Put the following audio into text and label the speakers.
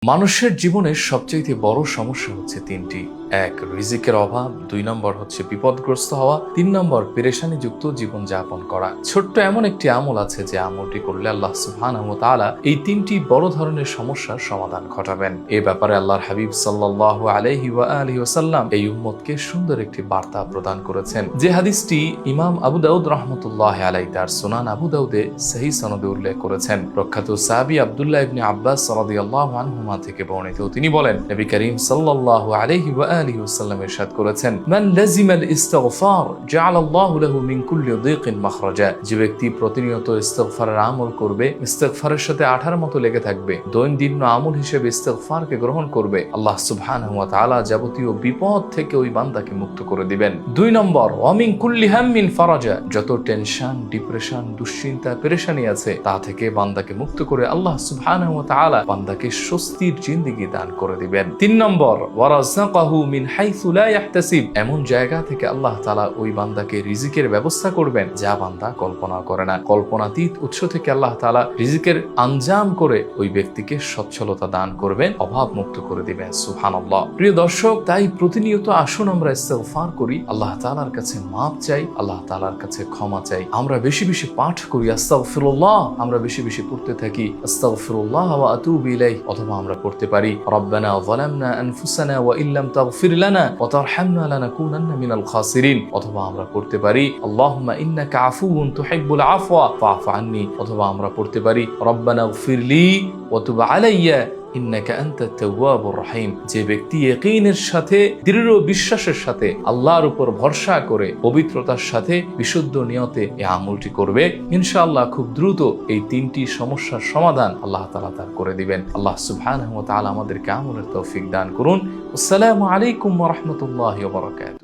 Speaker 1: মানুষের জীবনের সবচেয়ে বড় সমস্যা হচ্ছে তিনটি। এক, রিজিকের অভাব। 2 নম্বর হচ্ছে বিপদগ্রস্ত হওয়া। 3 নম্বর পেরেশানিযুক্ত জীবন যাপন করা। ছোট্ট এমন একটি আমল আছে যে আমলটি করলে আল্লাহ সুবহানাহু ওয়া তাআলা এই তিনটি বড় ধরনের সমস্যার সমাধান ঘটাবেন। এ ব্যাপারে আল্লাহর হাবিব সাল্লাল্লাহু আলাইহি ওয়া আলিহি ওয়াসাল্লাম এই উম্মতকে সুন্দর একটি বার্তা প্রদান করেছেন, যে হাদিসটি ইমাম আবু দাউদ রাহমাতুল্লাহি আলাইহি তার সুনান আবু দাউদে সহিহ সনদে উল্লেখ করেছেন। প্রখ্যাত সাহাবী আব্দুল্লাহ ইবনে আব্বাস রাদিয়াল্লাহু আনহুমা থেকে বর্ণিত, তিনি বলেন, নবী করিম সাল্লাল্লাহু আলাইহি ওয়া আলিহি ওয়াসাল্লাম ইরশাদ করেছেন, মান লাজিমাল ইস্তিগফার জাআলাল্লাহু লাহু মিন কুল্লি দীকিন মাখরাজা। যে ব্যক্তি প্রতিনিয়ত ইস্তিগফারের আমল করবে, ইস্তিগফারের সাথে আঠার মতো লেগে থাকবে, দৈনন্দিন আমল হিসেবে ইস্তিগফারকে গ্রহণ করবে, আল্লাহ সুবহানাহু ওয়া তাআলা যাবতীয় বিপদ থেকে ওই বান্দাকে মুক্ত করে দিবেন। 2 নম্বর, ওয়া মিন কুল্লি হাম্মিন ফারাজা। যত টেনশন, ডিপ্রেশন, দুশ্চিন্তা, পেরেশানি আছে তা থেকে বান্দাকে মুক্ত করে আল্লাহ সুবহানাহু ওয়া তাআলা বান্দাকে স্বস্তির জিন্দেগি দান করে দিবেন। 3 নম্বর, ওয়া রাযাকাহু মিন হাইসু লা ইয়াহতাসিব। এমন জায়গা থেকে আল্লাহ তাআলা ওই বান্দাকে রিজিকের ব্যবস্থা করবেন যা বান্দা কল্পনা করে না। কল্পনাতীত উৎস থেকে আল্লাহ তাআলা রিজিকের আঞ্জাম করে ওই ব্যক্তিকে সচ্ছলতা দান করবেন, অভাব মুক্ত করে দিবেন। সুবহানাল্লাহ। প্রিয় দর্শক, তাই প্রতিনিয়ত আসুন আমরা ইস্তিগফার করি, আল্লাহ তাআলার কাছে মাপ চাই, আল্লাহ তাআলার কাছে ক্ষমা চাই। আমরা বেশি বেশি পাঠ করি আস্তাগফিরুল্লাহ, আমরা বেশি বেশি পড়তে থাকি আস্তাগফিরুল্লাহ ওয়া আতুবু ইলাইহি, অথবা আমরা পড়তে পারি রব্বানা যালামনা আনফুসানা ওয়া ইল্লাম তাগফির লানা ওয়া তারহামনা লানাকুনান্না মিনাল খাসিরিন, অথবা আমরা পড়তে পারি আল্লাহুম্মা ইন্নাকা আফুউন তুহিব্বুল আফওয়া ফাআফু আন্নি, অথবা আমরা পড়তে পারি রব্বানা ইগফিরলি ওয়া তুব আলাইয়া ইন্নাকা আনতাত তাওয়াবুর রহিম। যে ব্যক্তি ইয়াকিনের সাথে, দৃঢ় বিশ্বাসের সাথে, আল্লাহর উপর ভরসা করে, পবিত্রতার সাথে, বিশুদ্ধ নিয়তে এই আমলটি করবে, ইনশাআল্লাহ খুব দ্রুত এই তিনটি সমস্যার সমাধান আল্লাহ তাআলা তার করে দিবেন। আল্লাহ সুবহানাহু ওয়া তাআলা আমাদেরকে আমলের তৌফিক দান করুন। আসসালামু আলাইকুম ওয়া রাহমাতুল্লাহি ওয়া বারাকাতুহু।